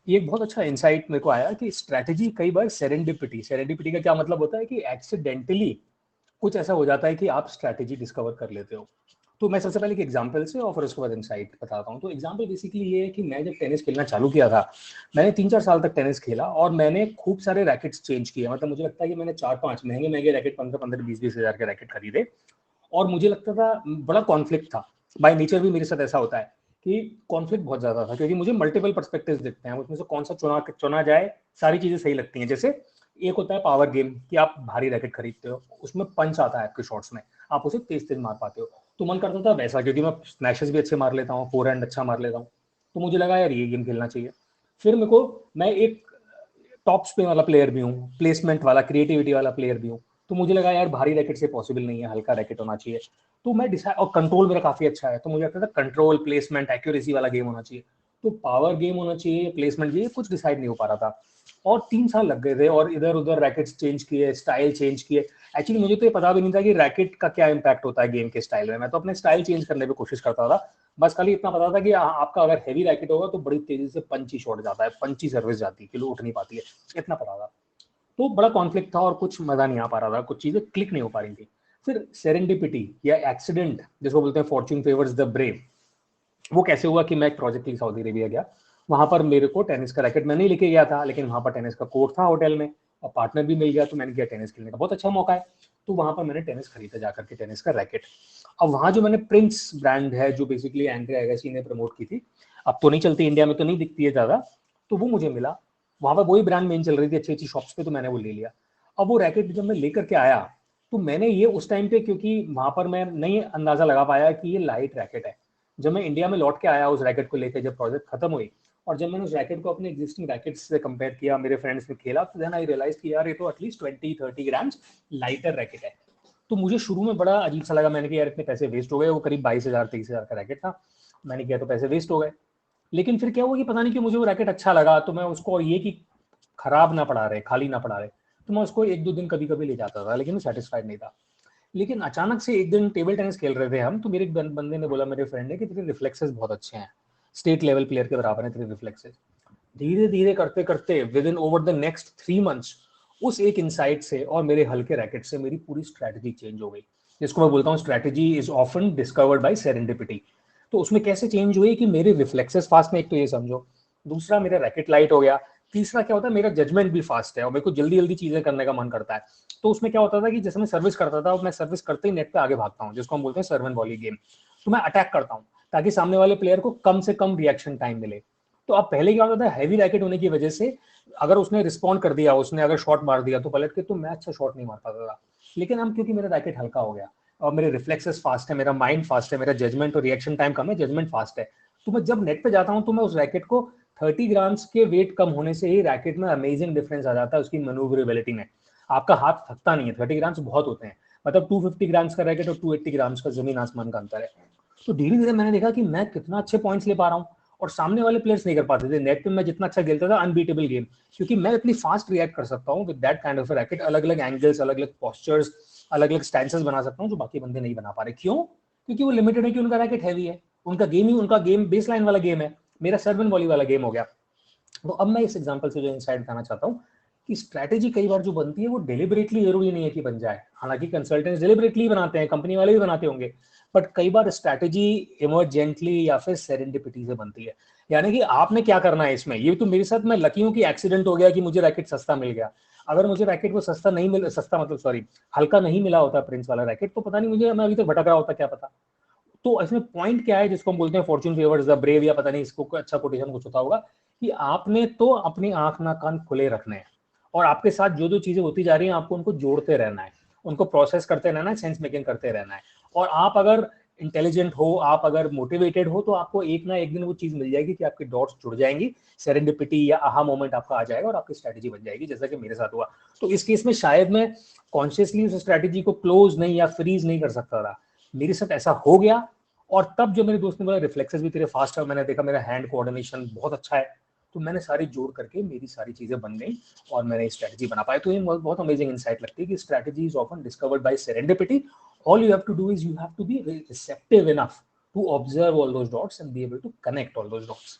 ये एक बहुत अच्छा इंसाइट मेरे को आया कि स्ट्रैटेजी कई बार सेरेंडिपिटी का क्या मतलब होता है कि एक्सीडेंटली कुछ ऐसा हो जाता है कि आप स्ट्रैटेजी डिस्कवर कर लेते हो। तो मैं सबसे पहले एक एग्जांपल से और फिर उसके बाद इंसाइट बताता हूँ। तो एग्जांपल बेसिकली ये है कि मैं जब टेनिस खेलना चालू किया था, मैंने 3-4 साल तक टेनिस खेला और मैंने खूब सारे रैकेट्स चेंज किए। मतलब मुझे लगता है कि मैंने 4-5 महंगे महंगे रैकेट, 15-15, 20-20 हज़ार के रैकेट खरीदे। और मुझे लगता था, बड़ा कॉन्फ्लिक्ट था। बाय नेचर भी मेरे साथ ऐसा होता है कि कॉन्फ्लिक्ट बहुत ज्यादा था, क्योंकि मुझे मल्टीपल पर्सपेक्टिव्स दिखते हैं, उसमें से कौन सा चुना चुना जाए, सारी चीजें सही लगती हैं। जैसे एक होता है पावर गेम कि आप भारी रैकेट खरीदते हो, उसमें पंच आता है आपके शॉट्स में, आप उसे तेज तेज मार पाते हो। तो मन करता था वैसा, क्योंकि मैं स्मैशेस भी अच्छे मार लेता हूँ, फोर हैंड अच्छा मार लेता हूँ। तो मुझे लगा यार ये गेम खेलना चाहिए। फिर मेरे को, मैं एक टॉप स्पिन वाला प्लेयर भी हूँ, प्लेसमेंट वाला, क्रिएटिविटी वाला प्लेयर भी हूँ। तो मुझे लगा यार भारी रैकेट से पॉसिबल नहीं है, हल्का रैकेट होना चाहिए। तो मैं डिसाइड, और कंट्रोल मेरा काफी अच्छा है, तो मुझे लगता था कंट्रोल, प्लेसमेंट, एक्यूरेसी वाला गेम होना चाहिए। तो पावर गेम होना चाहिए, प्लेसमेंट, ये कुछ डिसाइड नहीं हो पा रहा था। और 3 साल लग गए थे, और इधर उधर रैकेट्स चेंज किए, स्टाइल चेंज किए। एक्चुअली मुझे तो ये पता भी नहीं था कि रैकेट का क्या इम्पैक्ट होता है गेम के स्टाइल में। मैं तो अपने स्टाइल चेंज करने की कोशिश करता था। बस खाली इतना पता था कि आपका अगर हैवी रैकेट होगा तो बड़ी तेजी से पंची शॉट जाता है, पंची सर्विस जाती है, किलो उठ नहीं पाती है, इतना पता था। तो बड़ा कॉन्फ्लिक्ट था और कुछ मजा नहीं आ पा रहा था, कुछ चीजें क्लिक नहीं हो पा रही थी। फिर सेरेंडिपिटी या एक्सीडेंट, जिसको बोलते हैं फॉर्च्यून फेवर्स द ब्रेव, वो कैसे हुआ कि मैं एक प्रोजेक्ट के लिए सऊदी अरेबिया गया। वहां पर मेरे को टेनिस का रैकेट मैं नहीं लेके गया था, लेकिन वहां पर टेनिस का कोर्ट था होटल में, और पार्टनर भी मिल गया, तो मैंने किया टेनिस खेलने का बहुत अच्छा मौका है। तो वहां पर मैंने टेनिस खरीदा जाकर के, टेनिस का रैकेट। अब वहां जो मैंने प्रिंस ब्रांड है, जो बेसिकली एंड्रे अगासी ने प्रमोट की थी, अब तो नहीं चलती इंडिया में, तो नहीं दिखती है ज्यादा, तो वो मुझे मिला। वहां पर वही ब्रांड मेन चल रही थी अच्छी अच्छी शॉप्स पे, तो मैंने वो ले लिया। अब वो रैकेट जब मैं लेकर के आया, तो मैंने ये उस टाइम पे, क्योंकि वहां पर मैं नहीं अंदाजा लगा पाया कि ये लाइट रैकेट है। जब मैं इंडिया में लौट के आया उस रैकेट को लेकर, जब प्रोजेक्ट खत्म हुई, और जब मैंने उस रैकेट को अपने एग्जिस्टिंग रैकेट से कंपेयर किया, मेरे फ्रेंड्स ने खेला, तो देन आई रियलाइज कि यार ये तो एटलीस्ट 20-30 ग्राम्स लाइटर रैकेट है। तो मुझे शुरू में बड़ा अजीब सा लगा, मैंने कहा यार इतने पैसे वेस्ट हो गए। वो करीब 22,000-23,000 का रैकेट था। मैंने किया तो पैसे वेस्ट हो गए। लेकिन फिर क्या हुआ कि पता नहीं कि मुझे वो रैकेट अच्छा लगा, तो मैं उसको, और ये कि खराब ना पड़ा रहे, खाली ना पड़ा रहे, तो मैं उसको 1-2 दिन कभी कभी ले जाता था, लेकिन मैं सेटिस्फाइड नहीं था। लेकिन अचानक से एक दिन टेबल टेनिस खेल रहे थे हम, तो मेरे एक बंदे ने बोला, मेरे फ्रेंड ने, कि तेरे रिफ्लेक्सेस बहुत अच्छे हैं, स्टेट लेवल प्लेयर के बराबर है तेरे रिफ्लेक्सेस। धीरे धीरे करते करते with in over the next 3 months, उस एक इंसाइट से और मेरे हल्के रैकेट से मेरी पूरी स्ट्रैटेजी चेंज हो गई, जिसको मैं बोलता हूँ strategy is often discovered by serendipity. तो उसमें कैसे चेंज हुई कि मेरे रिफ्लेक्सेस फास्ट में, एक तो ये समझो, दूसरा मेरा रैकेट लाइट हो गया, तीसरा क्या होता है, मेरा जजमेंट भी फास्ट है और मेरे को जल्दी जल्दी चीजें करने का मन करता है। तो उसमें क्या होता था कि जैसे मैं सर्विस करता था, मैं सर्विस करते ही नेट पे आगे भागता हूँ, जिसको हम बोलते हैं सर्व एंड वॉली गेम। तो मैं अटैक करता हूँ ताकि सामने वाले प्लेयर को कम से कम रिएक्शन टाइम मिले। तो अब पहले क्या होता था, हैवी रैकेट होने की वजह से अगर उसने रिस्पॉन्ड कर दिया, उसने अगर शॉट मार दिया तो पलट के, तो मैं अच्छा शॉट नहीं मार पाता था। लेकिन अब क्योंकि मेरा रैकेट हल्का हो गया और मेरे रिफ्लेक्सेस फास्ट है, मेरा माइंड फास्ट है, मेरा जजमेंट और रिएक्शन टाइम कम है, जजमेंट फास्ट है, तो मैं जब नेट पे जाता हूँ तो मैं उस रैकेट को 30 ग्राम्स के वेट कम होने से ही रैकेट में अमेजिंग डिफरेंस आ जाता है उसकी मनूवरेबिलिटी में। आपका हाथ थकता नहीं है, 30 ग्राम्स बहुत होते हैं। मतलब 250 ग्राम्स का रैकेट और 280 ग्राम्स का जमीन आसमान का अंतर है। तो धीरे धीरे मैंने देखा कि मैं कितना अच्छे पॉइंट्स ले पा रहा हूँ, और सामने वाले प्लेयर्स नहीं कर पाते थे। नेट पे मैं जितना अच्छा खेलता था, अनबीटेबल गेम, क्योंकि मैं इतनी फास्ट रिएक्ट कर सकता हूँ with that kind of racket, अलग अलग एंगल्स, अलग अलग पोस्चर्स, अलग अलग स्टैंसेस बना सकता हूँ जो बाकी बंदे नहीं बना पा रहे। क्यों? क्योंकि वो लिमिटेड है कि उनका रैकेट हैवी है, उनका गेम बेस लाइन वाला गेम है, मेरा सर्व एंड वॉली वाला गेम हो गया। तो अब मैं इस एग्जांपल से जो इंसाइट बताना चाहता हूँ कि स्ट्रैटेजी कई बार जो बनती है वो डेलिबरेटली जरूरी नहीं है कि बन जाए। हालांकि कंसल्टेंट्स डेलिबरेटली बनाते हैं, कंपनी वाले भी बनाते होंगे, बट कई बार स्ट्रैटेजी इमरजेंटली या फिर सेरेंडिपिटी से बनती है। यानी कि आपने क्या करना है इसमें, ये तो मेरे साथ, मैं लकी हूं कि एक्सीडेंट हो गया कि मुझे रैकेट सस्ता मिल गया। अगर मुझे रैकेट को सस्ता नहीं मिल, सस्ता मतलब सॉरी, हल्का नहीं मिला होता प्रिंस वाला रैकेट, तो पता नहीं मुझे, मैं अभी तक भटक रहा होता, क्या पता। तो इसमें पॉइंट क्या है, जिसको हम बोलते हैं फॉर्च्यून फेवर्स द ब्रेव, या पता नहीं इसको अच्छा कोटेशन कुछ होता होगा, कि आपने तो अपनी आंख ना कान खुले रखने हैं, और आपके साथ जो जो चीजें होती जा रही हैं आपको उनको जोड़ते रहना है, उनको प्रोसेस करते रहना है, सेंस मेकिंग करते रहना है। और आप अगर इंटेलिजेंट हो, आप अगर मोटिवेटेड हो, तो आपको एक ना एक दिन वो चीज मिल जाएगी कि आपकी डॉट्स जुड़ जाएंगी, सेरेंडिपिटी या आहा मोमेंट आपका आ जाएगा और आपकी स्ट्रैटेजी बन जाएगी, जैसा कि मेरे साथ हुआ। तो इस केस में शायद मैं कॉन्शियसली उस स्ट्रैटेजी को क्लोज नहीं या फ्रीज नहीं कर सकता था, मेरे साथ ऐसा हो गया। और तब जो मेरे दोस्त ने बोला रिफ्लेक्सेस भी तेरे फास्ट है, मैंने देखा मेरा हैंड कोऑर्डिनेशन बहुत अच्छा है, तो मैंने सारी जोड़ करके मेरी सारी चीजें बन गई और मैंने स्ट्रैटेजी बना पाई। तो ये बहुत अमेजिंग इंसाइट लगती है कि strategy is often discovered by serendipity. All you have to do is you have to be receptive enough to observe all those dots and be able to connect all those dots.